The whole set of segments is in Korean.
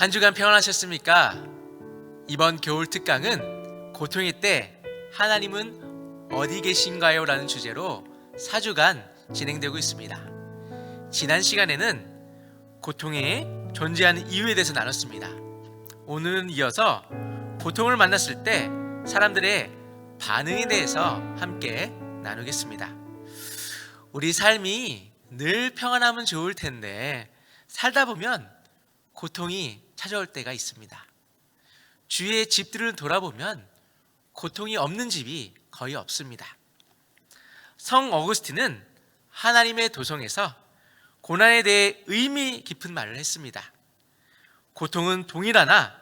한 주간 평안하셨습니까? 이번 겨울 특강은 고통의 때 하나님은 어디 계신가요? 라는 주제로 4주간 진행되고 있습니다. 지난 시간에는 고통의 존재하는 이유에 대해서 나눴습니다. 오늘은 이어서 고통을 만났을 때 사람들의 반응에 대해서 함께 나누겠습니다. 우리 삶이 늘 평안하면 좋을 텐데 살다 보면 고통이 찾아올 때가 있습니다. 주위의 집들을 돌아보면 고통이 없는 집이 거의 없습니다. 성 어거스틴은 하나님의 도성에서 고난에 대해 의미 깊은 말을 했습니다. 고통은 동일하나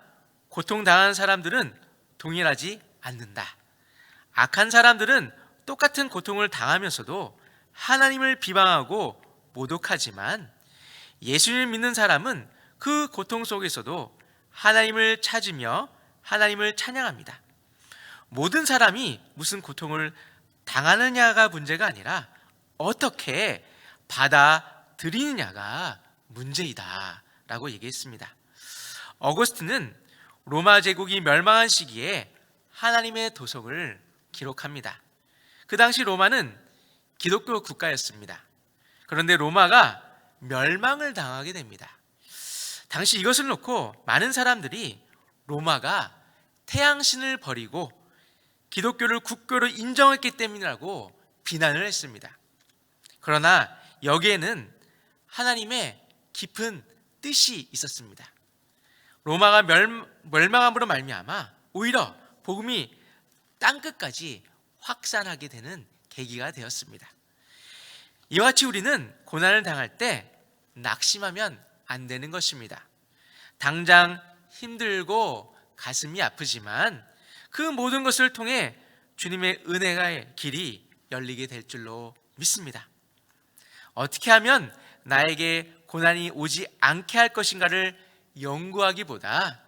고통당한 사람들은 동일하지 않는다. 악한 사람들은 똑같은 고통을 당하면서도 하나님을 비방하고 모독하지만 예수님을 믿는 사람은 그 고통 속에서도 하나님을 찾으며 하나님을 찬양합니다. 모든 사람이 무슨 고통을 당하느냐가 문제가 아니라 어떻게 받아들이느냐가 문제이다 라고 얘기했습니다. 어거스틴은 로마 제국이 멸망한 시기에 하나님의 도성을 기록합니다. 그 당시 로마는 기독교 국가였습니다. 그런데 로마가 멸망을 당하게 됩니다. 당시 이것을 놓고 많은 사람들이 로마가 태양신을 버리고 기독교를 국교로 인정했기 때문이라고 비난을 했습니다. 그러나 여기에는 하나님의 깊은 뜻이 있었습니다. 로마가 멸망함으로 말미암아 오히려 복음이 땅끝까지 확산하게 되는 계기가 되었습니다. 이와 같이 우리는 고난을 당할 때 낙심하면 안 되는 것입니다. 당장 힘들고 가슴이 아프지만 그 모든 것을 통해 주님의 은혜의 길이 열리게 될 줄로 믿습니다. 어떻게 하면 나에게 고난이 오지 않게 할 것인가를 연구하기보다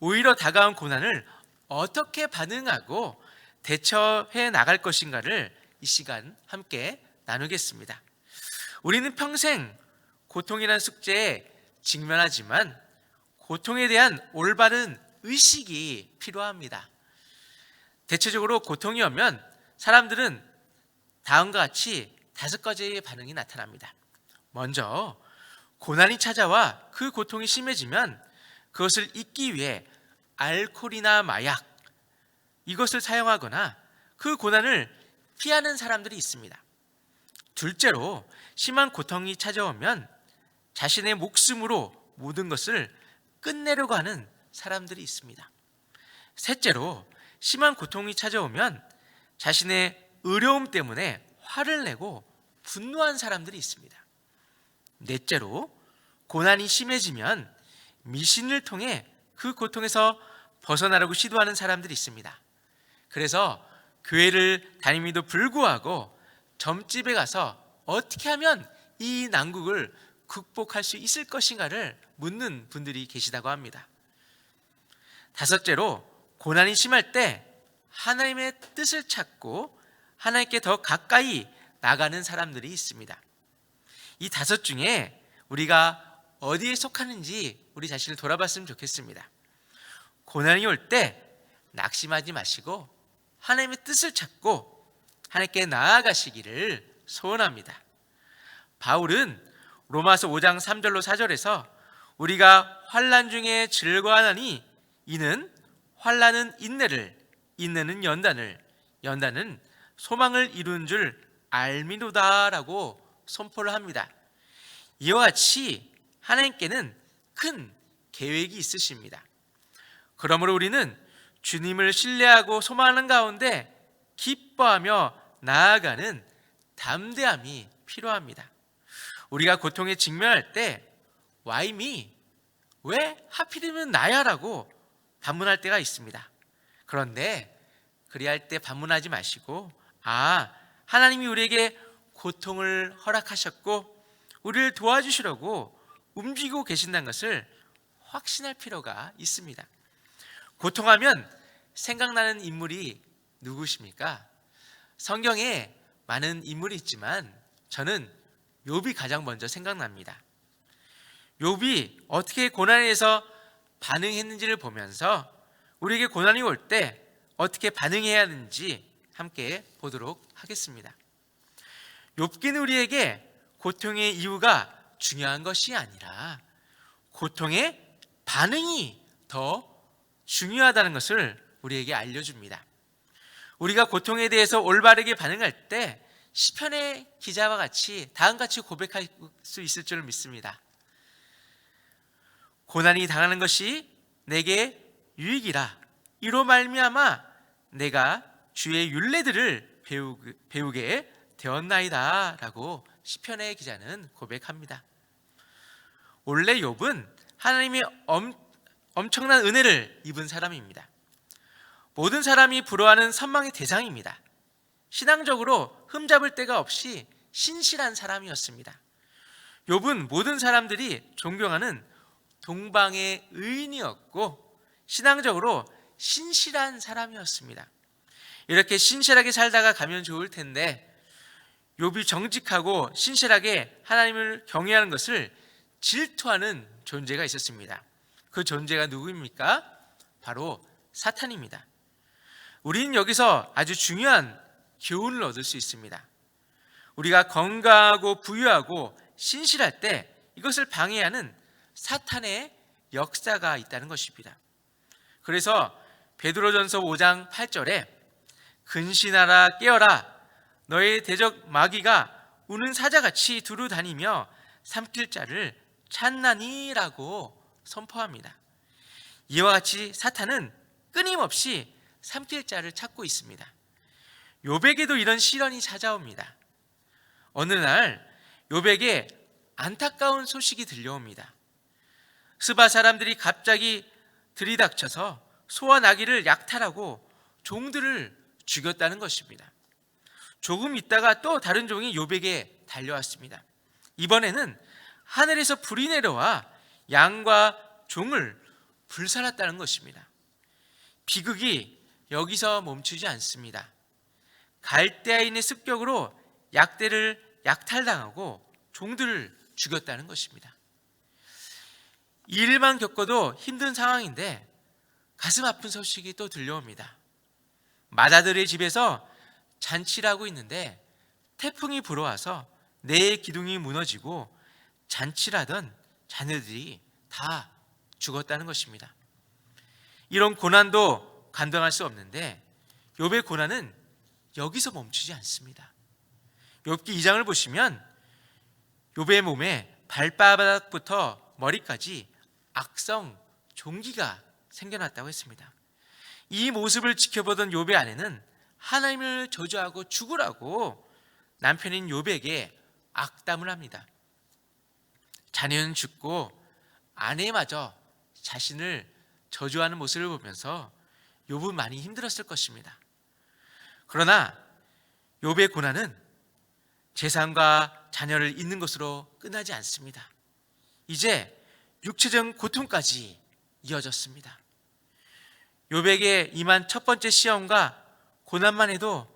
오히려 다가온 고난을 어떻게 반응하고 대처해 나갈 것인가를 이 시간 함께 나누겠습니다. 우리는 평생 고통이라는 숙제에 직면하지만 고통에 대한 올바른 의식이 필요합니다. 대체적으로 고통이 오면 사람들은 다음과 같이 5가지의 반응이 나타납니다. 먼저 고난이 찾아와 그 고통이 심해지면 그것을 잊기 위해 알코올이나 마약 이것을 사용하거나 그 고난을 피하는 사람들이 있습니다. 둘째로 심한 고통이 찾아오면 자신의 목숨으로 모든 것을 끝내려고 하는 사람들이 있습니다. 셋째로 심한 고통이 찾아오면 자신의 어려움 때문에 화를 내고 분노한 사람들이 있습니다. 넷째로 고난이 심해지면 미신을 통해 그 고통에서 벗어나려고 시도하는 사람들이 있습니다. 그래서 교회를 다님에도 불구하고 점집에 가서 어떻게 하면 이 난국을 극복할 수 있을 것인가를 묻는 분들이 계시다고 합니다. 5째로 고난이 심할 때 하나님의 뜻을 찾고 하나님께 더 가까이 나가는 사람들이 있습니다. 이 5 중에 우리가 어디에 속하는지 우리 자신을 돌아봤으면 좋겠습니다. 고난이 올 때 낙심하지 마시고 하나님의 뜻을 찾고 하나님께 나아가시기를 소원합니다. 바울은 로마서 5장 3절로 4절에서 우리가 환난 중에 즐거워하나니 이는 환난은 인내를, 인내는 연단을, 연단은 소망을 이루는 줄 알미노다라고 선포를 합니다. 이와 같이 하나님께는 큰 계획이 있으십니다. 그러므로 우리는 주님을 신뢰하고 소망하는 가운데 기뻐하며 나아가는 담대함이 필요합니다. 우리가 고통에 직면할 때 Why me? 왜 하필이면 나야? 라고 반문할 때가 있습니다. 그런데 그리할 때 반문하지 마시고 하나님이 우리에게 고통을 허락하셨고 우리를 도와주시려고 움직이고 계신다는 것을 확신할 필요가 있습니다. 고통하면 생각나는 인물이 누구십니까? 성경에 많은 인물이 있지만 저는 욥이 가장 먼저 생각납니다. 욥이 어떻게 고난에서 반응했는지를 보면서 우리에게 고난이 올 때 어떻게 반응해야 하는지 함께 보도록 하겠습니다. 욥기는 우리에게 고통의 이유가 중요한 것이 아니라 고통의 반응이 더 중요하다는 것을 우리에게 알려줍니다. 우리가 고통에 대해서 올바르게 반응할 때 시편의 기자와 같이 다음같이 고백할 수 있을 줄 믿습니다. 고난이 당하는 것이 내게 유익이라 이로 말미암아 내가 주의 율례들을 배우게 되었나이다 라고 시편의 기자는 고백합니다. 원래 욥은 하나님의 엄청난 은혜를 입은 사람입니다. 모든 사람이 부러워하는 선망의 대상입니다. 신앙적으로 흠잡을 데가 없이 신실한 사람이었습니다. 욥은 모든 사람들이 존경하는 동방의 의인이었고 신앙적으로 신실한 사람이었습니다. 이렇게 신실하게 살다가 가면 좋을 텐데 욥이 정직하고 신실하게 하나님을 경외하는 것을 질투하는 존재가 있었습니다. 그 존재가 누구입니까? 바로 사탄입니다. 우리는 여기서 아주 중요한 교훈을 얻을 수 있습니다. 우리가 건강하고 부유하고 신실할 때 이것을 방해하는 사탄의 역사가 있다는 것입니다. 그래서 베드로전서 5장 8절에 근신하라 깨어라 너의 대적 마귀가 우는 사자같이 두루 다니며 삼킬 자를 찾나니라고 선포합니다. 이와 같이 사탄은 끊임없이 삼킬 자를 찾고 있습니다. 욥에게도 이런 시련이 찾아옵니다. 어느 날 욥에게 안타까운 소식이 들려옵니다. 스바 사람들이 갑자기 들이닥쳐서 소와 나귀를 약탈하고 종들을 죽였다는 것입니다. 조금 있다가 또 다른 종이 욥에게 달려왔습니다. 이번에는 하늘에서 불이 내려와 양과 종을 불살랐다는 것입니다. 비극이 여기서 멈추지 않습니다. 갈대아인의 습격으로 약대를 약탈당하고 종들을 죽였다는 것입니다. 이 일만 겪어도 힘든 상황인데 가슴 아픈 소식이 또 들려옵니다. 마다들의 집에서 잔치를 하고 있는데 태풍이 불어와서 뇌의 기둥이 무너지고 잔치를 하던 자녀들이 다 죽었다는 것입니다. 이런 고난도 감당할 수 없는데 욥의 고난은 여기서 멈추지 않습니다. 욥기 2장을 보시면 욥의 몸에 발바닥부터 머리까지 악성 종기가 생겨났다고 했습니다. 이 모습을 지켜보던 욥의 아내는 하나님을 저주하고 죽으라고 남편인 욥에게 악담을 합니다. 자녀는 죽고 아내마저 자신을 저주하는 모습을 보면서 욥은 많이 힘들었을 것입니다. 그러나 욥의 고난은 재산과 자녀를 잃는 것으로 끝나지 않습니다. 이제 육체적 고통까지 이어졌습니다. 욥에게 임한 첫 번째 시험과 고난만 해도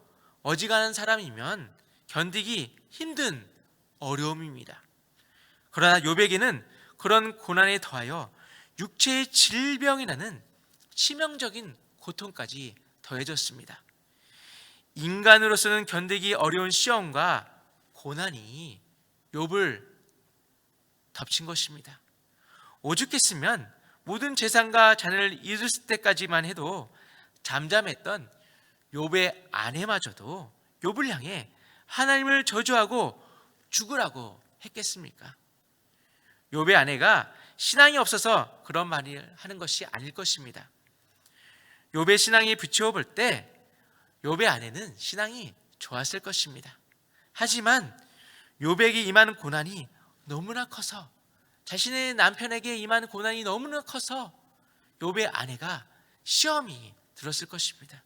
어지간한 사람이면 견디기 힘든 어려움입니다. 그러나 욥에게는 그런 고난에 더하여 육체의 질병이라는 치명적인 고통까지 더해졌습니다. 인간으로서는 견디기 어려운 시험과 고난이 욥을 덮친 것입니다. 오죽했으면 모든 재산과 자녀를 잃을 때까지만 해도 잠잠했던 욥의 아내마저도 욥을 향해 하나님을 저주하고 죽으라고 했겠습니까? 욥의 아내가 신앙이 없어서 그런 말을 하는 것이 아닐 것입니다. 욥의 신앙이 비추어 볼 때 욥의 아내는 신앙이 좋았을 것입니다. 하지만 욥에게 임하는 고난이 너무나 커서 자신의 남편에게 임하는 고난이 너무나 커서 욥의 아내가 시험이 들었을 것입니다.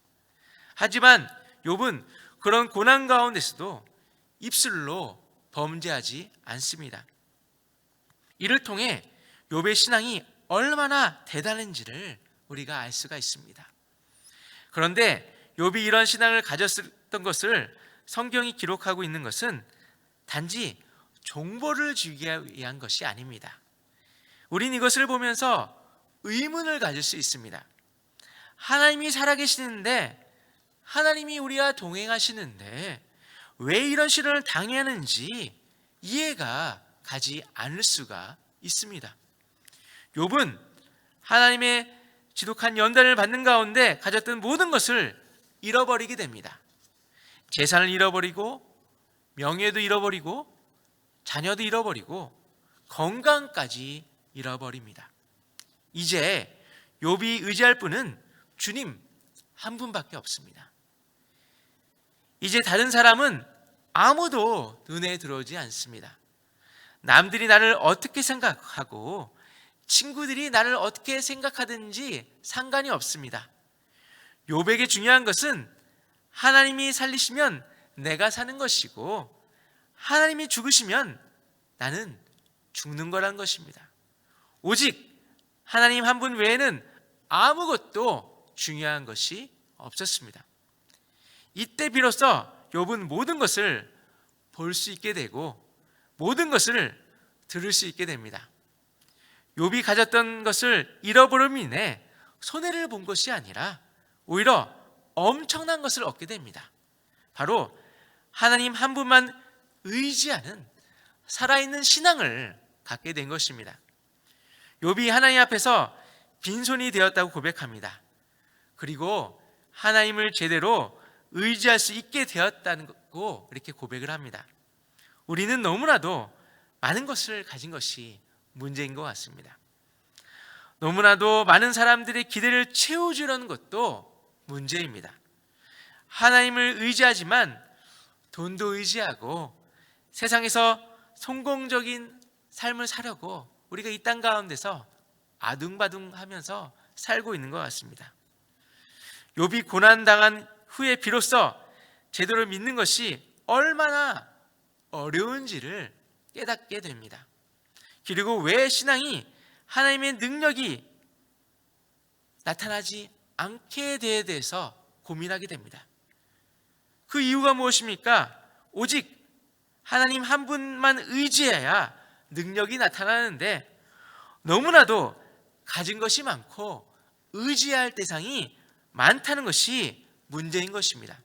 하지만 욥은 그런 고난 가운데서도 입술로 범죄하지 않습니다. 이를 통해 욥의 신앙이 얼마나 대단한지를 우리가 알 수가 있습니다. 그런데 욥이 이런 신앙을 가졌던 것을 성경이 기록하고 있는 것은 단지 정보를 주기 위한 것이 아닙니다. 우린 이것을 보면서 의문을 가질 수 있습니다. 하나님이 살아계시는데, 하나님이 우리와 동행하시는데 왜 이런 시련을 당해야 하는지 이해가 가지 않을 수가 있습니다. 욥은 하나님의 지독한 연단을 받는 가운데 가졌던 모든 것을 잃어버리게 됩니다. 재산을 잃어버리고, 명예도 잃어버리고, 자녀도 잃어버리고, 건강까지 잃어버립니다. 이제 욥이 의지할 분은 주님 한 분밖에 없습니다. 이제 다른 사람은 아무도 눈에 들어오지 않습니다. 남들이 나를 어떻게 생각하고 친구들이 나를 어떻게 생각하든지 상관이 없습니다. 욥에게 중요한 것은 하나님이 살리시면 내가 사는 것이고, 하나님이 죽으시면 나는 죽는 거란 것입니다. 오직 하나님 한 분 외에는 아무것도 중요한 것이 없었습니다. 이때 비로소 욥은 모든 것을 볼 수 있게 되고 모든 것을 들을 수 있게 됩니다. 욥이 가졌던 것을 잃어버림으로 인해 손해를 본 것이 아니라 오히려 엄청난 것을 얻게 됩니다. 바로 하나님 한 분만 의지하는 살아있는 신앙을 갖게 된 것입니다. 욥이 하나님 앞에서 빈손이 되었다고 고백합니다. 그리고 하나님을 제대로 의지할 수 있게 되었다고 이렇게 고백을 합니다. 우리는 너무나도 많은 것을 가진 것이 문제인 것 같습니다. 너무나도 많은 사람들의 기대를 채워주려는 것도 문제입니다. 하나님을 의지하지만 돈도 의지하고 세상에서 성공적인 삶을 사려고 우리가 이 땅 가운데서 아둥바둥하면서 살고 있는 것 같습니다. 욥이 고난당한 후에 비로소 제대로 믿는 것이 얼마나 어려운지를 깨닫게 됩니다. 그리고 왜 신앙이 하나님의 능력이 나타나지 않게 대해서 고민하게 됩니다. 그 이유가 무엇입니까? 오직 하나님 한 분만 의지해야 능력이 나타나는데 너무나도 가진 것이 많고 의지할 대상이 많다는 것이 문제인 것입니다.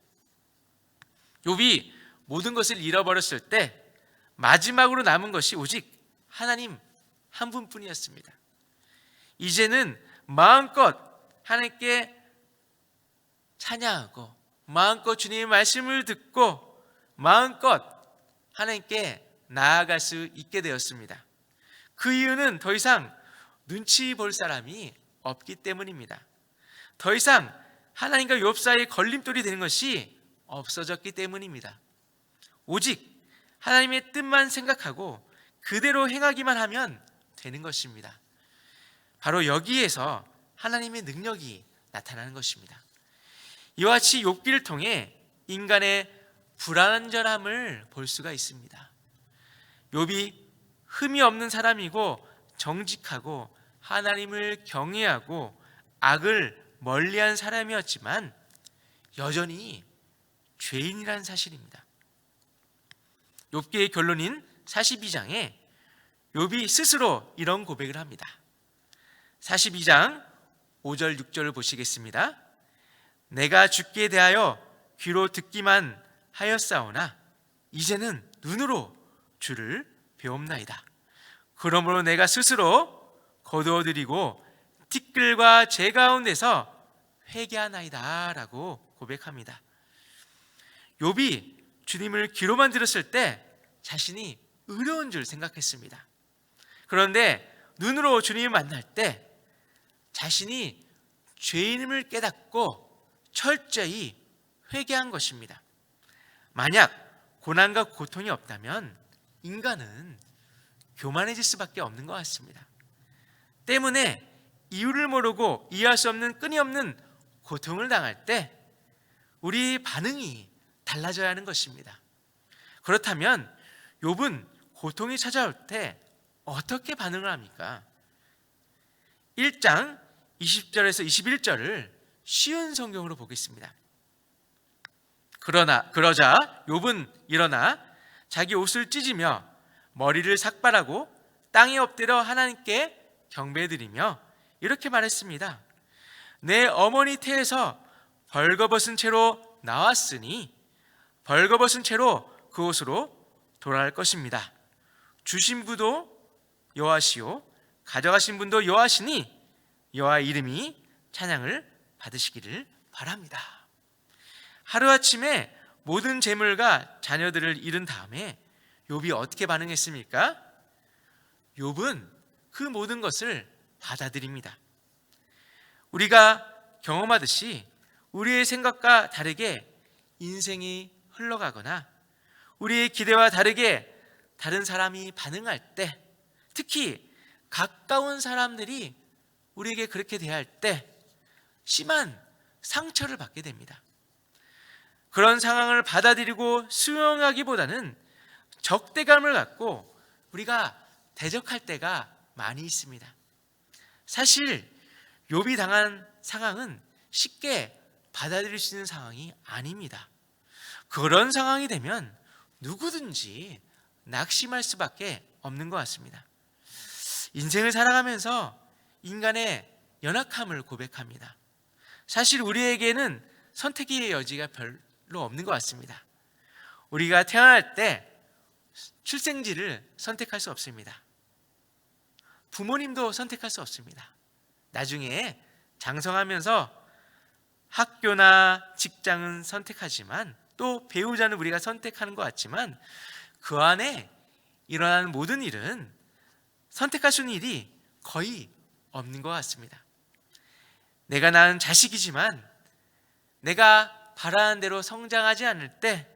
욥이 모든 것을 잃어버렸을 때 마지막으로 남은 것이 오직 하나님 한 분뿐이었습니다. 이제는 마음껏 하나님께 찬양하고 마음껏 주님의 말씀을 듣고 마음껏 하나님께 나아갈 수 있게 되었습니다. 그 이유는 더 이상 눈치 볼 사람이 없기 때문입니다. 더 이상 하나님과 욥 사이의 걸림돌이 되는 것이 없어졌기 때문입니다. 오직 하나님의 뜻만 생각하고 그대로 행하기만 하면 되는 것입니다. 바로 여기에서 하나님의 능력이 나타나는 것입니다. 이와 같이 욥기를 통해 인간의 불완전함을 볼 수가 있습니다. 욥이 흠이 없는 사람이고 정직하고 하나님을 경외하고 악을 멀리한 사람이었지만 여전히 죄인이라는 사실입니다. 욥기의 결론인 42장에 욥이 스스로 이런 고백을 합니다. 42장 5절 6절을 보시겠습니다. 내가 주께 대하여 귀로 듣기만 하였사오나 이제는 눈으로 주를 배옵나이다. 그러므로 내가 스스로 거두어드리고 티끌과 재 가운데서 회개하나이다 라고 고백합니다. 욥이 주님을 귀로만 들었을 때 자신이 의로운 줄 생각했습니다. 그런데 눈으로 주님을 만날 때 자신이 죄인임을 깨닫고 철저히 회개한 것입니다. 만약 고난과 고통이 없다면 인간은 교만해질 수밖에 없는 것 같습니다. 때문에 이유를 모르고 이해할 수 없는 끊임없는 고통을 당할 때 우리 반응이 달라져야 하는 것입니다. 그렇다면 욥은 고통이 찾아올 때 어떻게 반응을 합니까? 1장 20절에서 21절을 쉬운 성경으로 보겠습니다. 그러자 욥은 일어나 자기 옷을 찢으며 머리를 삭발하고 땅에 엎드려 하나님께 경배드리며 이렇게 말했습니다. 내 어머니 태에서 벌거벗은 채로 나왔으니 벌거벗은 채로 그곳으로 돌아갈 것입니다. 주신 분도 여호와시요 가져가신 분도 여호와시니 여호와 이름이 찬양을 받으시기를 바랍니다. 하루아침에 모든 재물과 자녀들을 잃은 다음에 욥이 어떻게 반응했습니까? 욥은 그 모든 것을 받아들입니다. 우리가 경험하듯이 우리의 생각과 다르게 인생이 흘러가거나 우리의 기대와 다르게 다른 사람이 반응할 때, 특히 가까운 사람들이 우리에게 그렇게 대할 때 심한 상처를 받게 됩니다. 그런 상황을 받아들이고 수용하기보다는 적대감을 갖고 우리가 대적할 때가 많이 있습니다. 사실 욥이 당한 상황은 쉽게 받아들일 수 있는 상황이 아닙니다. 그런 상황이 되면 누구든지 낙심할 수밖에 없는 것 같습니다. 인생을 살아가면서 인간의 연약함을 고백합니다. 사실 우리에게는 선택의 여지가 별로 없는 것 같습니다. 우리가 태어날 때 출생지를 선택할 수 없습니다. 부모님도 선택할 수 없습니다. 나중에 장성하면서 학교나 직장은 선택하지만 또 배우자는 우리가 선택하는 것 같지만 그 안에 일어나는 모든 일은 선택할 수 있는 일이 거의 없는 것 같습니다. 내가 낳은 자식이지만 내가 바라는 대로 성장하지 않을 때,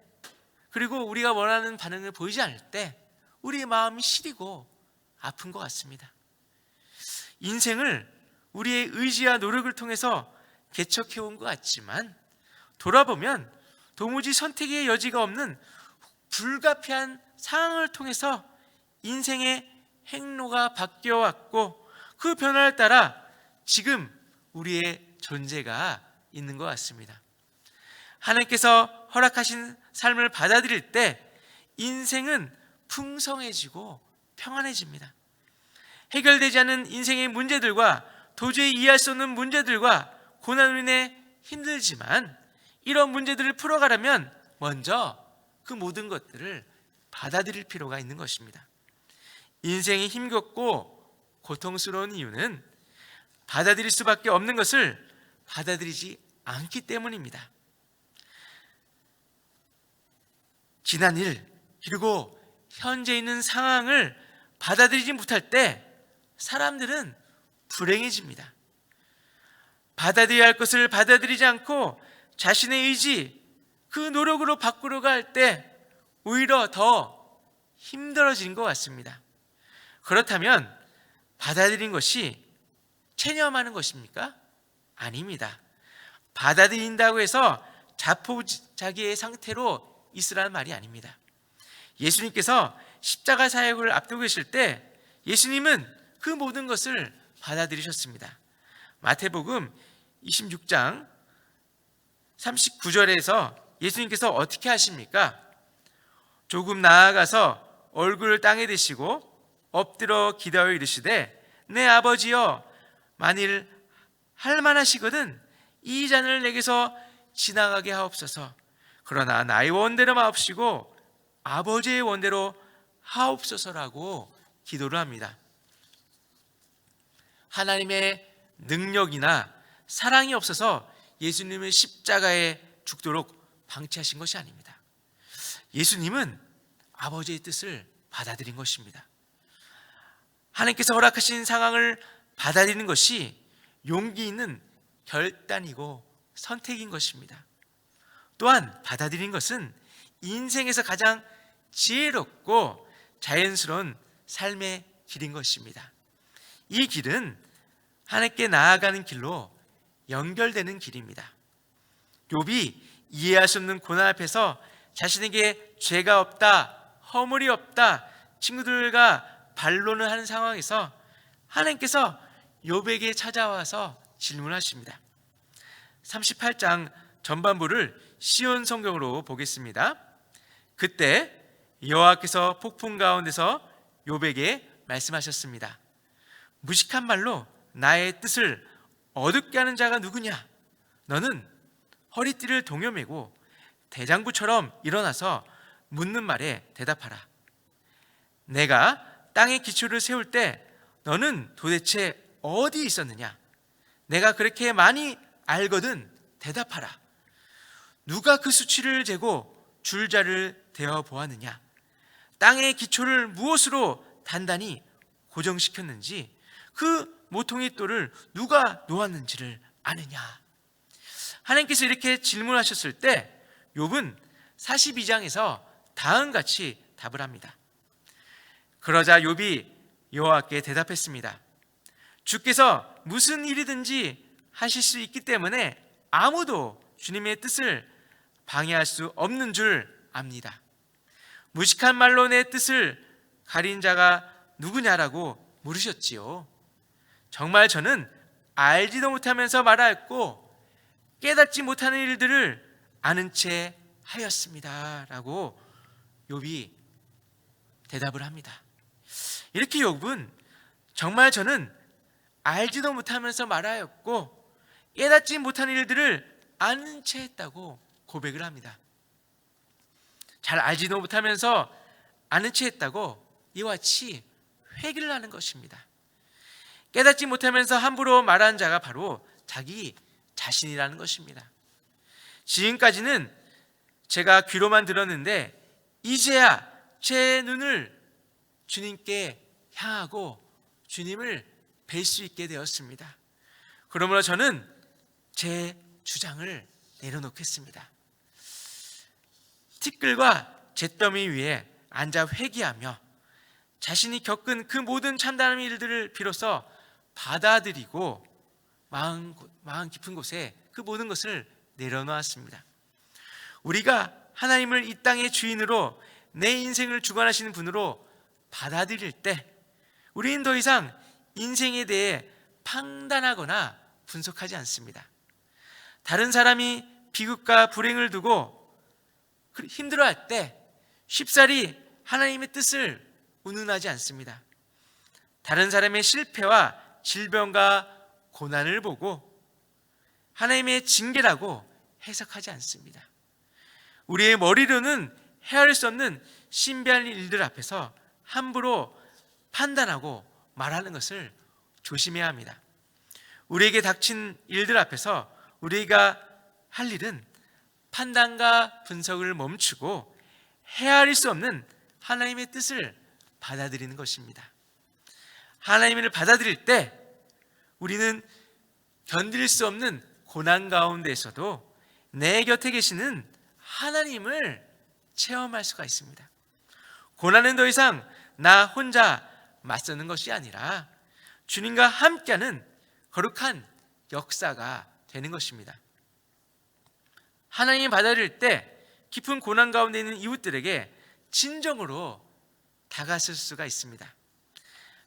그리고 우리가 원하는 반응을 보이지 않을 때 우리의 마음이 시리고 아픈 것 같습니다. 인생을 우리의 의지와 노력을 통해서 개척해온 것 같지만 돌아보면 도무지 선택의 여지가 없는 불가피한 상황을 통해서 인생의 행로가 바뀌어왔고 그 변화에 따라 지금 우리의 존재가 있는 것 같습니다. 하나님께서 허락하신 삶을 받아들일 때 인생은 풍성해지고 평안해집니다. 해결되지 않은 인생의 문제들과 도저히 이해할 수 없는 문제들과 고난으로 인해 힘들지만 이런 문제들을 풀어가려면 먼저 그 모든 것들을 받아들일 필요가 있는 것입니다. 인생이 힘겹고 고통스러운 이유는 받아들일 수밖에 없는 것을 받아들이지 않기 때문입니다. 지난 일 그리고 현재 있는 상황을 받아들이지 못할 때 사람들은 불행해집니다. 받아들여야 할 것을 받아들이지 않고 자신의 의지, 그 노력으로 바꾸려고 할 때 오히려 더 힘들어지는 것 같습니다. 그렇다면 받아들인 것이 체념하는 것입니까? 아닙니다. 받아들인다고 해서 자포자기의 상태로 있으라는 말이 아닙니다. 예수님께서 십자가 사역을 앞두고 계실 때 예수님은 그 모든 것을 받아들이셨습니다. 마태복음 26장 39절에서 예수님께서 어떻게 하십니까? 조금 나아가서 얼굴을 땅에 대시고 엎드려 기도하여 이르시되 내 아버지여 만일 할만하시거든 이 잔을 내게서 지나가게 하옵소서. 그러나 나의 원대로 마옵시고 아버지의 원대로 하옵소서라고 기도를 합니다. 하나님의 능력이나 사랑이 없어서 예수님을 십자가에 죽도록 방치하신 것이 아닙니다. 예수님은 아버지의 뜻을 받아들인 것입니다. 하나님께서 허락하신 상황을 받아들이는 것이 용기 있는 결단이고 선택인 것입니다. 또한 받아들인 것은 인생에서 가장 지혜롭고 자연스러운 삶의 길인 것입니다. 이 길은 하나님께 나아가는 길로 연결되는 길입니다. 욥이 이해할 수 없는 고난 앞에서 자신에게 죄가 없다, 허물이 없다, 친구들과 반론을 하는 상황에서 하나님께서 욥에게 찾아와서 질문하십니다. 38장 전반부를 시온 성경으로 보겠습니다. 그때 여호와께서 폭풍 가운데서 욥에게 말씀하셨습니다. 무식한 말로 나의 뜻을 어둡게 하는 자가 누구냐? 너는 허리띠를 동여매고 대장부처럼 일어나서 묻는 말에 대답하라. 내가 땅의 기초를 세울 때 너는 도대체 어디 있었느냐? 내가 그렇게 많이 알거든 대답하라. 누가 그 수치를 재고 줄자를 대어 보았느냐? 땅의 기초를 무엇으로 단단히 고정시켰는지, 그 모퉁이 돌을 누가 놓았는지를 아느냐? 하나님께서 이렇게 질문하셨을 때 욥은 42장에서 다음같이 답을 합니다. 그러자 욥이 여호와께 대답했습니다. 주께서 무슨 일이든지 하실 수 있기 때문에 아무도 주님의 뜻을 방해할 수 없는 줄 압니다. 무식한 말로 내 뜻을 가린 자가 누구냐라고 물으셨지요. 정말 저는 알지도 못하면서 말하였고 깨닫지 못하는 일들을 아는 채 하였습니다 라고 욥이 대답을 합니다. 이렇게 욥은 정말 저는 알지도 못하면서 말하였고 깨닫지 못하는 일들을 아는 채 했다고 고백을 합니다. 잘 알지도 못하면서 아는 채 했다고 이와 같이 회개를 하는 것입니다. 깨닫지 못하면서 함부로 말하는 자가 바로 자기 자신이라는 것입니다. 지금까지는 제가 귀로만 들었는데 이제야 제 눈을 주님께 향하고 주님을 뵐 수 있게 되었습니다. 그러므로 저는 제 주장을 내려놓겠습니다. 티끌과 잿더미 위에 앉아 회개하며 자신이 겪은 그 모든 참담한 일들을 비로소 받아들이고 마음 깊은 곳에 그 모든 것을 내려놓았습니다. 우리가 하나님을 이 땅의 주인으로 내 인생을 주관하시는 분으로 받아들일 때 우리는 더 이상 인생에 대해 판단하거나 분석하지 않습니다. 다른 사람이 비극과 불행을 두고 힘들어할 때 쉽사리 하나님의 뜻을 운운하지 않습니다. 다른 사람의 실패와 질병과 고난을 보고 하나님의 징계라고 해석하지 않습니다. 우리의 머리로는 헤아릴 수 없는 신비한 일들 앞에서 함부로 판단하고 말하는 것을 조심해야 합니다. 우리에게 닥친 일들 앞에서 우리가 할 일은 판단과 분석을 멈추고 헤아릴 수 없는 하나님의 뜻을 받아들이는 것입니다. 하나님을 받아들일 때 우리는 견딜 수 없는 고난 가운데에서도 내 곁에 계시는 하나님을 체험할 수가 있습니다. 고난은 더 이상 나 혼자 맞서는 것이 아니라 주님과 함께하는 거룩한 역사가 되는 것입니다. 하나님이 받아들일 때 깊은 고난 가운데 있는 이웃들에게 진정으로 다가설 수가 있습니다.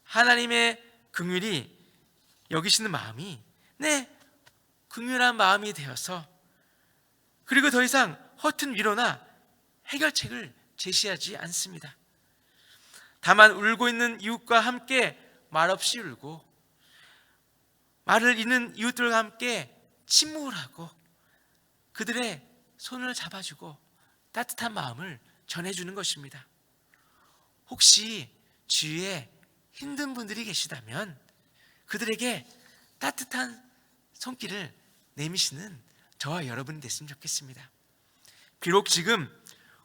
하나님의 긍휼이 여기시는 마음이 내 긍휼한 마음이 되어서 그리고 더 이상 허튼 위로나 해결책을 제시하지 않습니다. 다만 울고 있는 이웃과 함께 말없이 울고 말을 잇는 이웃들과 함께 침묵을 하고 그들의 손을 잡아주고 따뜻한 마음을 전해주는 것입니다. 혹시 주위에 힘든 분들이 계시다면 그들에게 따뜻한 손길을 내미시는 저와 여러분이 됐으면 좋겠습니다. 비록 지금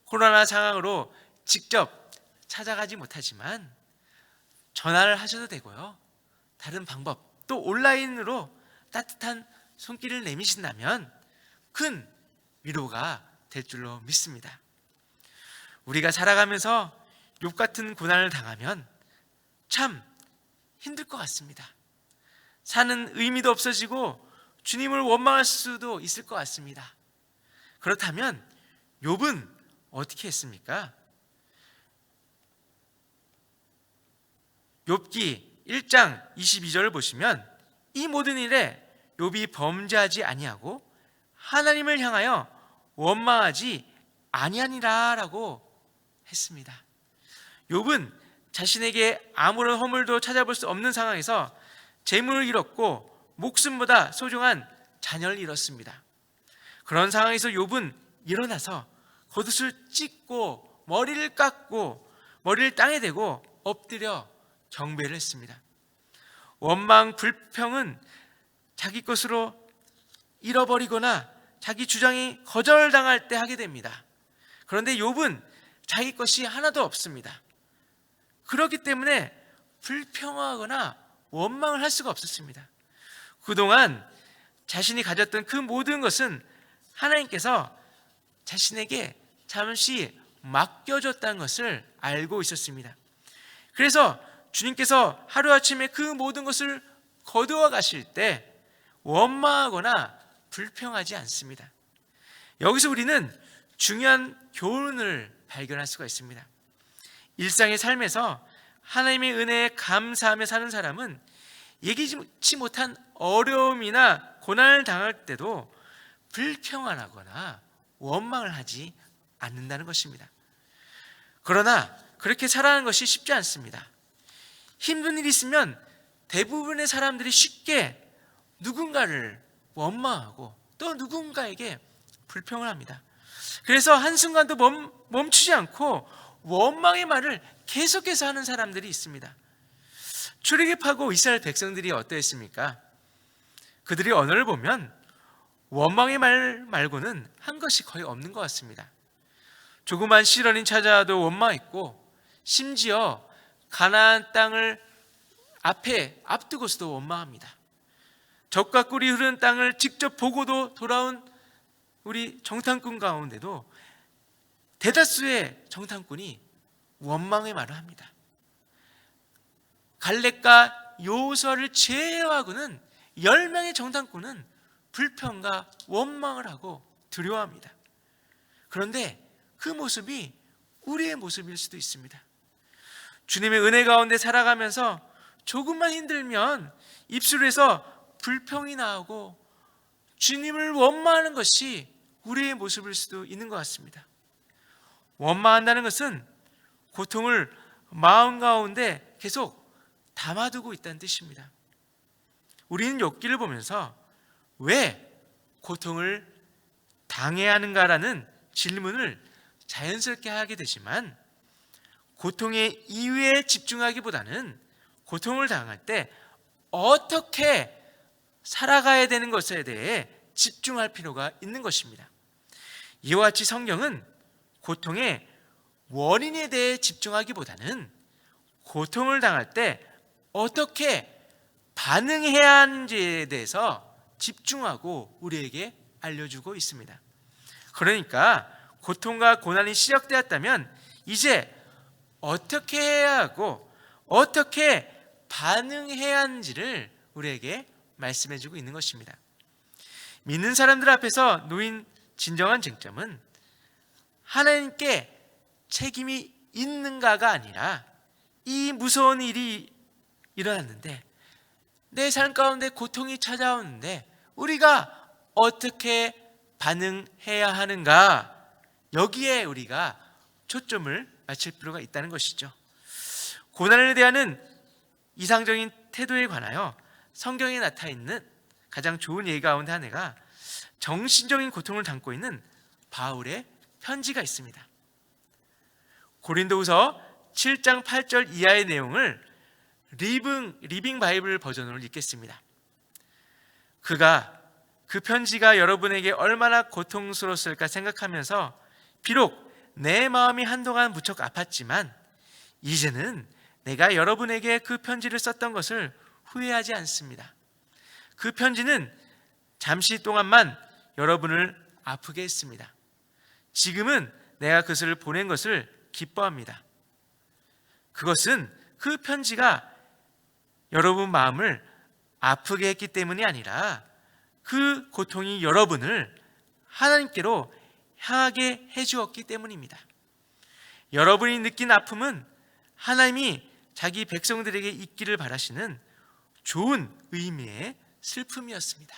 코로나 상황으로 직접 찾아가지 못하지만 전화를 하셔도 되고요. 다른 방법 또 온라인으로 따뜻한 손길을 내미신다면 큰 위로가 될 줄로 믿습니다. 우리가 살아가면서 욥 같은 고난을 당하면 참 힘들 것 같습니다. 사는 의미도 없어지고 주님을 원망할 수도 있을 것 같습니다. 그렇다면 욥은 어떻게 했습니까? 욥기 1장 22절을 보시면 이 모든 일에 욥이 범죄하지 아니하고 하나님을 향하여 원망하지 아니하니라라고 했습니다. 욥은 자신에게 아무런 허물도 찾아볼 수 없는 상황에서 재물을 잃었고 목숨보다 소중한 자녀를 잃었습니다. 그런 상황에서 욥은 일어나서 겉옷을 찢고 머리를 깎고 머리를 땅에 대고 엎드려 경배를 했습니다. 원망, 불평은 자기 것으로 잃어버리거나 자기 주장이 거절당할 때 하게 됩니다. 그런데 욥은 자기 것이 하나도 없습니다. 그렇기 때문에 불평하거나 원망을 할 수가 없었습니다. 그동안 자신이 가졌던 그 모든 것은 하나님께서 자신에게 잠시 맡겨줬다는 것을 알고 있었습니다. 그래서 주님께서 하루아침에 그 모든 것을 거두어 가실 때 원망하거나 불평하지 않습니다. 여기서 우리는 중요한 교훈을 발견할 수가 있습니다. 일상의 삶에서 하나님의 은혜에 감사하며 사는 사람은 예기치 못한 어려움이나 고난을 당할 때도 불평을 하거나 원망을 하지 않는다는 것입니다. 그러나 그렇게 살아가는 것이 쉽지 않습니다. 힘든 일이 있으면 대부분의 사람들이 쉽게 누군가를 원망하고 또 누군가에게 불평을 합니다. 그래서 한순간도 멈추지 않고 원망의 말을 계속해서 하는 사람들이 있습니다. 출애굽하고 이스라엘 백성들이 어떠했습니까? 그들의 언어를 보면 원망의 말 말고는 한 것이 거의 없는 것 같습니다. 조그만 시련이 찾아와도 원망했고, 심지어 가나안 땅을 앞에 앞두고서도 원망합니다. 젖과 꿀이 흐르는 땅을 직접 보고도 돌아온 우리 정탐꾼 가운데도 대다수의 정탐꾼이 원망의 말을 합니다. 갈렙과 여호수아를 제외하고는 10명의 정탐꾼은 불평과 원망을 하고 두려워합니다. 그런데 그 모습이 우리의 모습일 수도 있습니다. 주님의 은혜 가운데 살아가면서 조금만 힘들면 입술에서 불평이 나오고 주님을 원망하는 것이 우리의 모습일 수도 있는 것 같습니다. 원망한다는 것은 고통을 마음 가운데 계속 담아두고 있다는 뜻입니다. 우리는 욥기를 보면서 왜 고통을 당해야 하는가라는 질문을 자연스럽게 하게 되지만, 고통의 이유에 집중하기보다는 고통을 당할 때 어떻게 살아가야 되는 것에 대해 집중할 필요가 있는 것입니다. 이와 같이 성경은 고통의 원인에 대해 집중하기보다는 고통을 당할 때 어떻게 반응해야 하는지에 대해서 집중하고 우리에게 알려주고 있습니다. 그러니까 고통과 고난이 시작되었다면 이제 어떻게 해야 하고 어떻게 반응해야 하는지를 우리에게 말씀해주고 있는 것입니다. 믿는 사람들 앞에서 놓인 진정한 쟁점은 하나님께 책임이 있는가가 아니라, 이 무서운 일이 일어났는데, 내 삶 가운데 고통이 찾아오는데 우리가 어떻게 반응해야 하는가, 여기에 우리가 초점을 맞출 필요가 있다는 것이죠. 고난을 대하는 이상적인 태도에 관하여 성경에 나타나 있는 가장 좋은 예가 가운데 하나가 정신적인 고통을 담고 있는 바울의 편지가 있습니다. 고린도후서 7장 8절 이하의 내용을 리빙 바이블 버전으로 읽겠습니다. 그 편지가 여러분에게 얼마나 고통스러웠을까 생각하면서 비록 내 마음이 한동안 무척 아팠지만 이제는 내가 여러분에게 그 편지를 썼던 것을 후회하지 않습니다. 그 편지는 잠시 동안만 여러분을 아프게 했습니다. 지금은 내가 그것을 보낸 것을 기뻐합니다. 그것은 그 편지가 여러분 마음을 아프게 했기 때문이 아니라 그 고통이 여러분을 하나님께로 향하게 해주었기 때문입니다. 여러분이 느낀 아픔은 하나님이 자기 백성들에게 있기를 바라시는 좋은 의미의 슬픔이었습니다.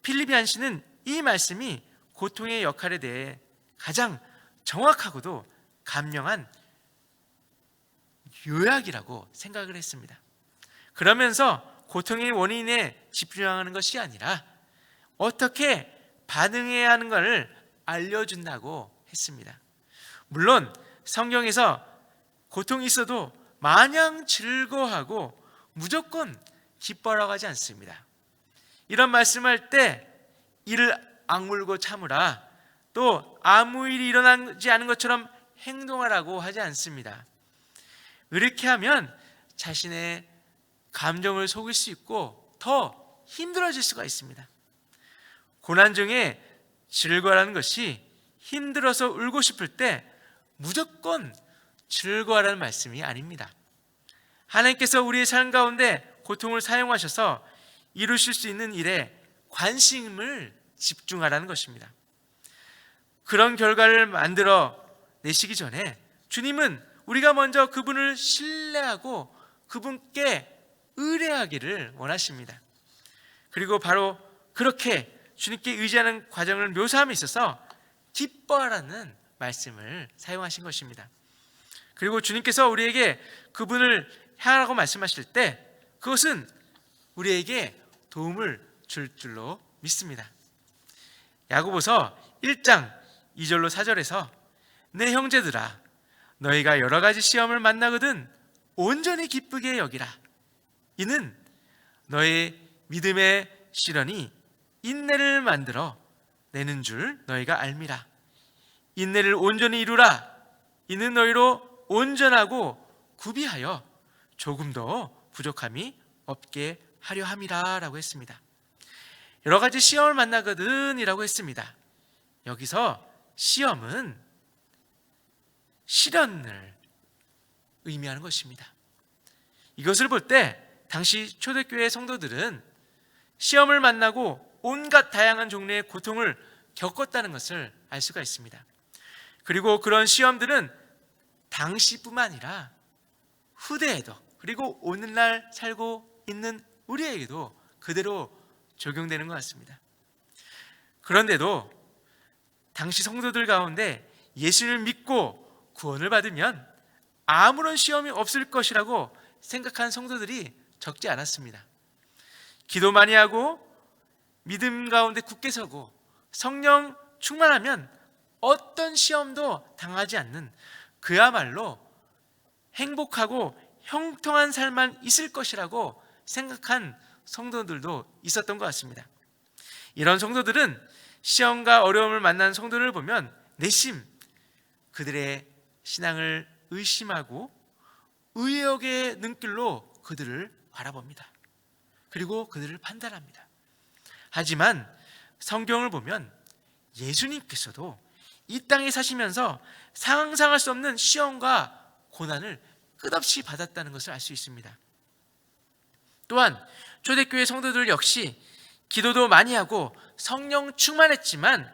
필립이 한시는 이 말씀이 고통의 역할에 대해 가장 정확하고도 감명한 요약이라고 생각을 했습니다. 그러면서 고통의 원인에 집중하는 것이 아니라 어떻게 반응해야 하는 것을 알려준다고 했습니다. 물론 성경에서 고통이 있어도 마냥 즐거워하고 무조건 기뻐하라고 하지 않습니다. 이런 말씀할 때 이를 악물고 참으라, 또 아무 일이 일어나지 않은 것처럼 행동하라고 하지 않습니다. 이렇게 하면 자신의 감정을 속일 수 있고 더 힘들어질 수가 있습니다. 고난 중에 즐거워하는 것이 힘들어서 울고 싶을 때 무조건 즐거워하라는 말씀이 아닙니다. 하나님께서 우리의 삶 가운데 고통을 사용하셔서 이루실 수 있는 일에 관심을 집중하라는 것입니다. 그런 결과를 만들어 내시기 전에 주님은 우리가 먼저 그분을 신뢰하고 그분께 의뢰하기를 원하십니다. 그리고 바로 그렇게 주님께 의지하는 과정을 묘사함에 있어서 기뻐하라는 말씀을 사용하신 것입니다. 그리고 주님께서 우리에게 그분을 향하라고 말씀하실 때 그것은 우리에게 도움을 줄 줄로 믿습니다. 야고보서 1장 2절로 4절에서 내 형제들아 너희가 여러 가지 시험을 만나거든 온전히 기쁘게 여기라. 이는 너의 믿음의 시련이 인내를 만들어 내는 줄 너희가 알미라. 인내를 온전히 이루라. 이는 너희로 온전하고 구비하여 조금 더 부족함이 없게 하려 함이라 라고 했습니다. 여러 가지 시험을 만나거든 이라고 했습니다. 여기서 시험은 시련을 의미하는 것입니다. 이것을 볼 때 당시 초대교회 성도들은 시험을 만나고 온갖 다양한 종류의 고통을 겪었다는 것을 알 수가 있습니다. 그리고 그런 시험들은 당시뿐만 아니라 후대에도 그리고 오늘날 살고 있는 우리에게도 그대로 적용되는 것 같습니다. 그런데도 당시 성도들 가운데 예수를 믿고 구원을 받으면 아무런 시험이 없을 것이라고 생각한 성도들이 적지 않았습니다. 기도 많이 하고 믿음 가운데 굳게 서고 성령 충만하면 어떤 시험도 당하지 않는 그야말로 행복하고 형통한 삶만 있을 것이라고 생각한 성도들도 있었던 것 같습니다. 이런 성도들은 시험과 어려움을 만난 성도를 보면 내심 그들의 신앙을 의심하고 의혹의 눈길로 그들을 바라봅니다. 그리고 그들을 판단합니다. 하지만 성경을 보면 예수님께서도 이 땅에 사시면서 상상할 수 없는 시험과 고난을 끝없이 받았다는 것을 알 수 있습니다. 또한 초대교회 성도들 역시 기도도 많이 하고 성령 충만했지만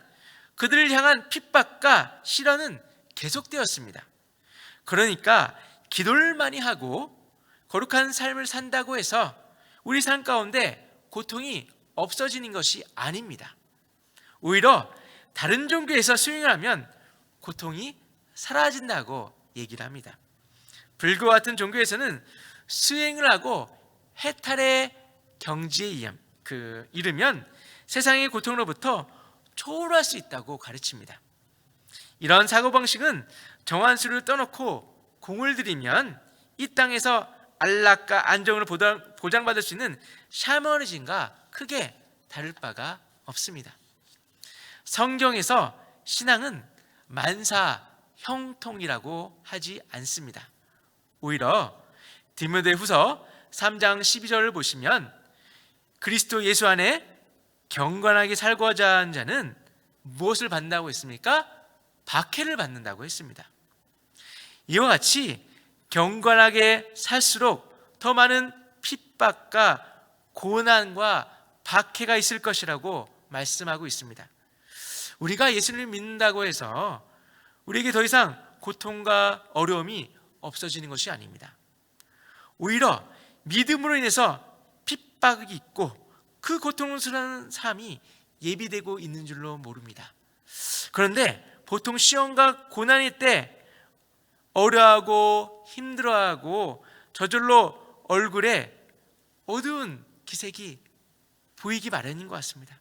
그들을 향한 핍박과 시련은 계속되었습니다. 그러니까 기도를 많이 하고 거룩한 삶을 산다고 해서 우리 삶 가운데 고통이 없어지는 것이 아닙니다. 오히려 다른 종교에서 수행을 하면 고통이 사라진다고 얘기를 합니다. 불교 같은 종교에서는 수행을 하고 해탈의 경지에 이르면 세상의 고통으로부터 초월할 수 있다고 가르칩니다. 이런 사고방식은 정한 수를 떠놓고 공을 들이면 이 땅에서 안락과 안정을 보장받을 수 있는 샤머니즘과 크게 다를 바가 없습니다. 성경에서 신앙은 만사 형통이라고 하지 않습니다. 오히려 디모데후서 3장 12절을 보시면 그리스도 예수 안에 경건하게 살고자 하는 자는 무엇을 받는다고 했습니까? 박해를 받는다고 했습니다. 이와 같이 경건하게 살수록 더 많은 핍박과 고난과 박해가 있을 것이라고 말씀하고 있습니다. 우리가 예수를 믿는다고 해서 우리에게 더 이상 고통과 어려움이 없어지는 것이 아닙니다. 오히려 믿음으로 인해서 핍박이 있고 그 고통스러운 삶이 예비되고 있는 줄로 모릅니다. 그런데 보통 시험과 고난일 때 어려워하고 힘들어하고 저절로 얼굴에 어두운 기색이 보이기 마련인 것 같습니다.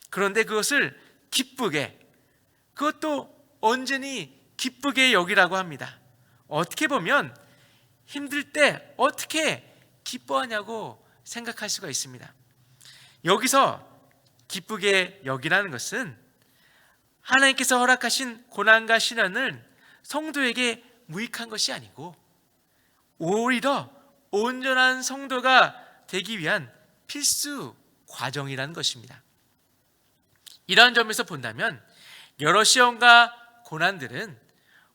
그런데 그것을 기쁘게, 그것도 온전히 기쁘게 여기라고 합니다. 어떻게 보면 힘들 때 어떻게 기뻐하냐고 생각할 수가 있습니다. 여기서 기쁘게 여기라는 것은 하나님께서 허락하신 고난과 시련을 성도에게 무익한 것이 아니고 오히려 온전한 성도가 되기 위한 필수 과정이라는 것입니다. 이러한 점에서 본다면 여러 시험과 고난들은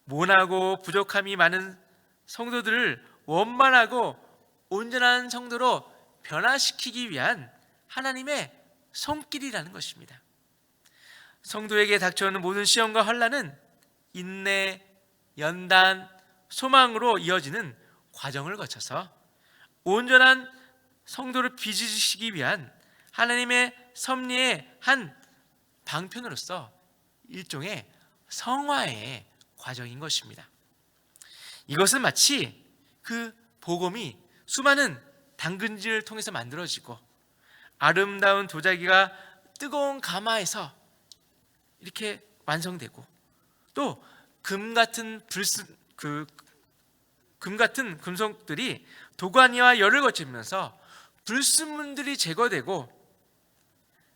모나고 부족함이 많은 성도들을 원만하고 온전한 성도로 변화시키기 위한 하나님의 손길이라는 것입니다. 성도에게 닥쳐오는 모든 시험과 환난은 인내, 연단, 소망으로 이어지는 과정을 거쳐서 온전한 성도를 빚으시기 위한 하나님의 섭리의 한 방편으로서 일종의 성화의 과정인 것입니다. 이것은 마치 그 복음이 수많은 당근질을 통해서 만들어지고 아름다운 도자기가 뜨거운 가마에서 이렇게 완성되고 또 금 같은 금속들이 도가니와 열을 거치면서 불순물들이 제거되고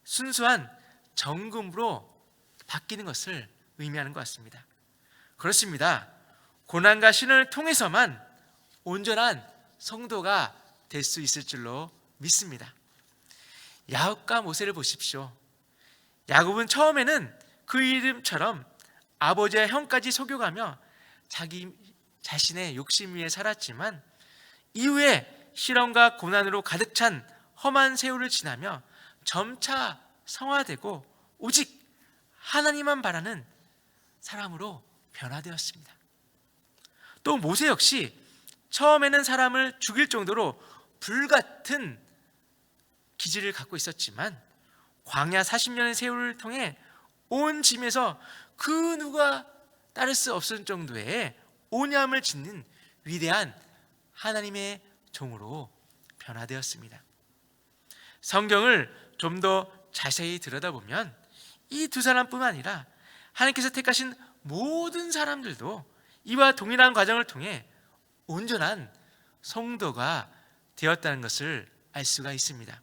순수한 정금으로 바뀌는 것을 의미하는 것 같습니다. 그렇습니다. 고난과 시련을 통해서만 온전한 성도가 될 수 있을 줄로 믿습니다. 야곱과 모세를 보십시오. 야곱은 처음에는 그 이름처럼 아버지와 형까지 속여가며 자기 자신의 욕심 위에 살았지만 이후에 시련과 고난으로 가득 찬 험한 세월을 지나며 점차 성화되고 오직 하나님만 바라는 사람으로 변화되었습니다. 또 모세 역시 처음에는 사람을 죽일 정도로 불같은 기질을 갖고 있었지만 광야 40년의 세월을 통해 온 짐에서 그 누가 따를 수 없을 정도의 온유함을 짓는 위대한 하나님의 종으로 변화되었습니다. 성경을 좀 더 자세히 들여다보면 이 두 사람뿐만 아니라 하나님께서 택하신 모든 사람들도 이와 동일한 과정을 통해 온전한 성도가 되었다는 것을 알 수가 있습니다.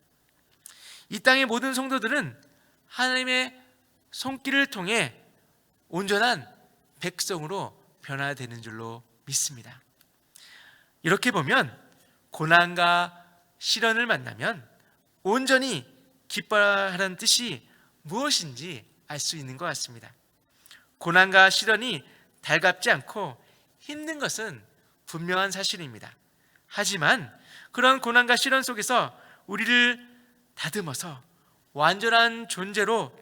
이 땅의 모든 성도들은 하나님의 손길을 통해 온전한 백성으로 변화되는 줄로 믿습니다. 이렇게 보면 고난과 시련을 만나면 온전히 기뻐하라는 뜻이 무엇인지 알 수 있는 것 같습니다. 고난과 시련이 달갑지 않고 힘든 것은 분명한 사실입니다. 하지만 그런 고난과 시련 속에서 우리를 다듬어서 완전한 존재로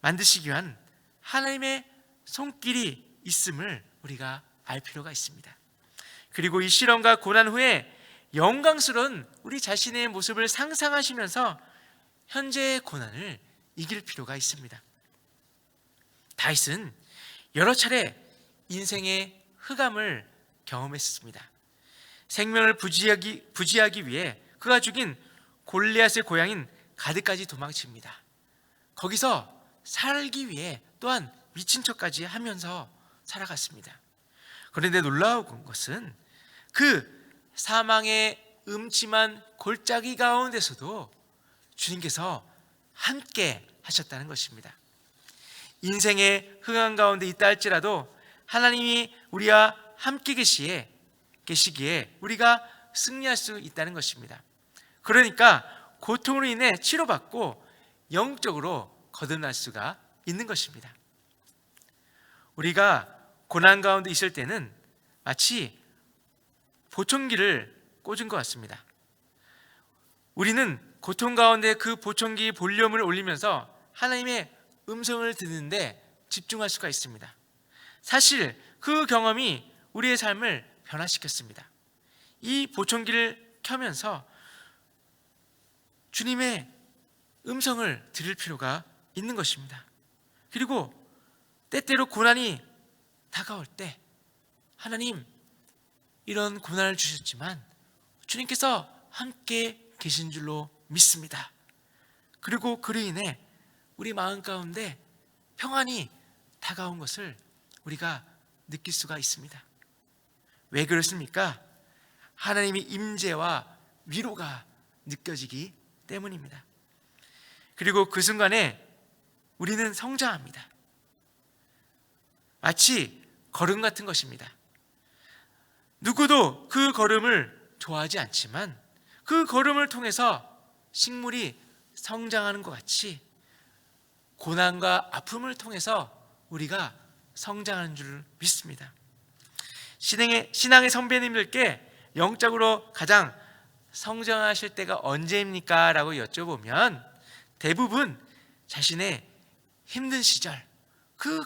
만드시기 위한 하나님의 손길이 있음을 우리가 알 필요가 있습니다. 그리고 이 시련과 고난 후에 영광스러운 우리 자신의 모습을 상상하시면서 현재의 고난을 이길 필요가 있습니다. 다윗은 여러 차례 인생의 흑암을 경험했습니다. 생명을 부지하기 위해 그가 죽인 골리앗의 고향인 가드까지 도망칩니다. 거기서 살기 위해 또한 미친 척까지 하면서 살아갔습니다. 그런데 놀라운 것은 그 사망의 음침한 골짜기 가운데서도 주님께서 함께 하셨다는 것입니다. 인생의 흑암 가운데 있다 할지라도 하나님이 우리와 함께 계시기에 우리가 승리할 수 있다는 것입니다. 그러니까 고통으로 인해 치료받고 영적으로 거듭날 수가 있는 것입니다. 우리가 고난 가운데 있을 때는 마치 보청기를 꽂은 것 같습니다. 우리는 고통 가운데 그 보청기 볼륨을 올리면서 하나님의 음성을 듣는데 집중할 수가 있습니다. 사실 그 경험이 우리의 삶을 변화시켰습니다. 이 보청기를 켜면서 주님의 음성을 들을 필요가 있는 것입니다. 그리고 때때로 고난이 다가올 때 하나님 이런 고난을 주셨지만 주님께서 함께 계신 줄로 믿습니다. 그리고 그로 인해 우리 마음 가운데 평안이 다가온 것을 우리가 느낄 수가 있습니다. 왜 그렇습니까? 하나님의 임재와 위로가 느껴지기 때문입니다. 그리고 그 순간에 우리는 성장합니다. 마치 걸음 같은 것입니다. 누구도 그 걸음을 좋아하지 않지만 그 걸음을 통해서 식물이 성장하는 것 같이 고난과 아픔을 통해서 우리가 성장하는 줄 믿습니다. 신앙의 선배님들께 영적으로 가장 성장하실 때가 언제입니까? 라고 여쭤보면 대부분 자신의 힘든 시절, 그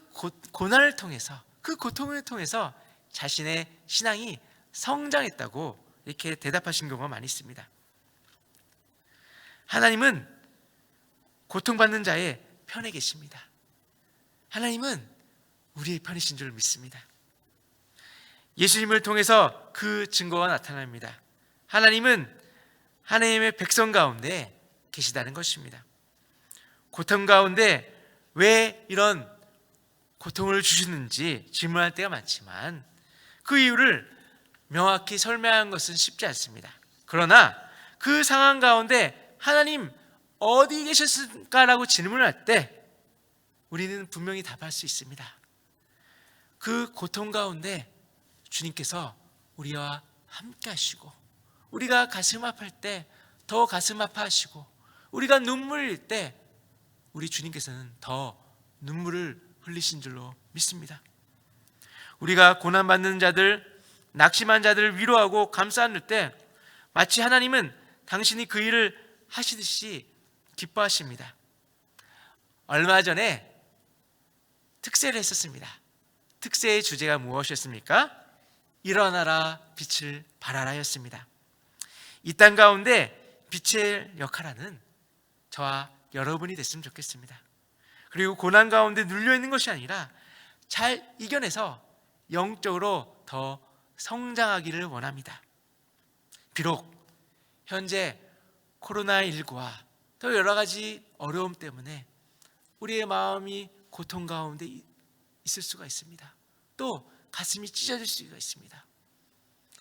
고난을 통해서, 그 고통을 통해서 자신의 신앙이 성장했다고 이렇게 대답하신 경우가 많이 있습니다. 하나님은 고통받는 자의 편에 계십니다. 하나님은 우리의 편이신 줄 믿습니다. 예수님을 통해서 그 증거가 나타납니다. 하나님은 하나님의 백성 가운데 계시다는 것입니다. 고통 가운데 왜 이런 고통을 주시는지 질문할 때가 많지만 그 이유를 명확히 설명한 것은 쉽지 않습니다. 그러나 그 상황 가운데 하나님 어디 계셨을까라고 질문할 때 우리는 분명히 답할 수 있습니다. 그 고통 가운데 주님께서 우리와 함께 하시고, 우리가 가슴 아플 때 더 가슴 아파하시고, 우리가 눈물일 때 우리 주님께서는 더 눈물을 흘리신 줄로 믿습니다. 우리가 고난받는 자들, 낙심한 자들을 위로하고 감싸 안을 때 마치 하나님은 당신이 그 일을 하시듯이 기뻐하십니다. 얼마 전에 특세를 했었습니다. 특세의 주제가 무엇이었습니까? 일어나라 빛을 발하라 였습니다. 이 땅 가운데 빛의 역할하는 저와 여러분이 됐으면 좋겠습니다. 그리고 고난 가운데 눌려있는 것이 아니라 잘 이겨내서 영적으로 더 성장하기를 원합니다. 비록 현재 코로나19와 또 여러 가지 어려움 때문에 우리의 마음이 고통 가운데 있을 수가 있습니다. 또 가슴이 찢어질 수가 있습니다.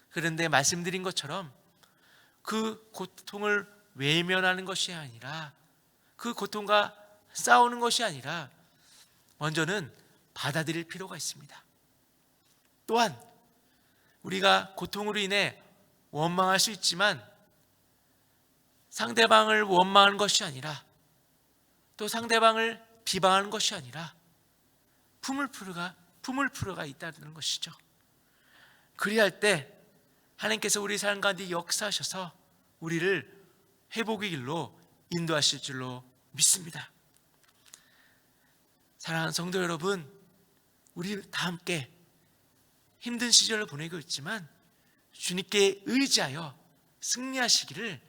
그런데 말씀드린 것처럼 그 고통을 외면하는 것이 아니라, 그 고통과 싸우는 것이 아니라 먼저는 받아들일 필요가 있습니다. 또한 우리가 고통으로 인해 원망할 수 있지만 상대방을 원망하는 것이 아니라, 또 상대방을 비방하는 것이 아니라 품을 풀어가 있다는 것이죠. 그리할 때 하나님께서 우리 삶 가운데 역사하셔서 우리를 회복의 길로 인도하실 줄로 믿습니다. 사랑하는 성도 여러분, 우리 다 함께 힘든 시절을 보내고 있지만 주님께 의지하여 승리하시기를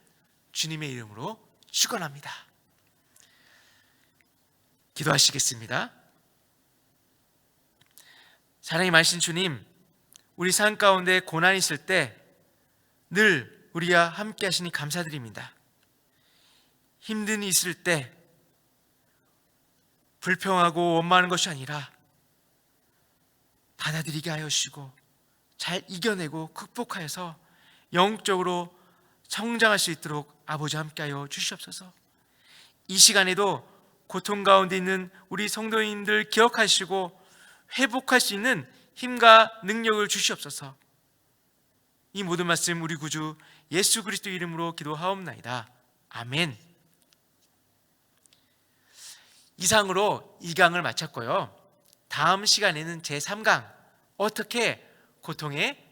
주님의 이름으로 축원합니다. 기도하시겠습니다. 사랑이 많으신 주님, 우리 삶 가운데 고난이 있을 때 늘 우리와 함께 하시니 감사드립니다. 힘든 일이 있을 때 불평하고 원망하는 것이 아니라 받아들이게 하여 주시고 잘 이겨내고 극복하여서 영적으로 성장할 수 있도록 아버지 함께 하여 주시옵소서. 이 시간에도 고통 가운데 있는 우리 성도님들 기억하시고 회복할 수 있는 힘과 능력을 주시옵소서. 이 모든 말씀 우리 구주 예수 그리스도 이름으로 기도하옵나이다. 아멘. 이상으로 2강을 마쳤고요. 다음 시간에는 제3강, 어떻게 고통에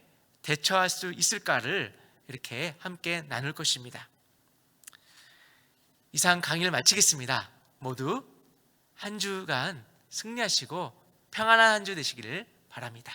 대처할 수 있을까를 이렇게 함께 나눌 것입니다. 이상 강의를 마치겠습니다. 모두 한 주간 승리하시고 평안한 한 주 되시기를 바랍니다.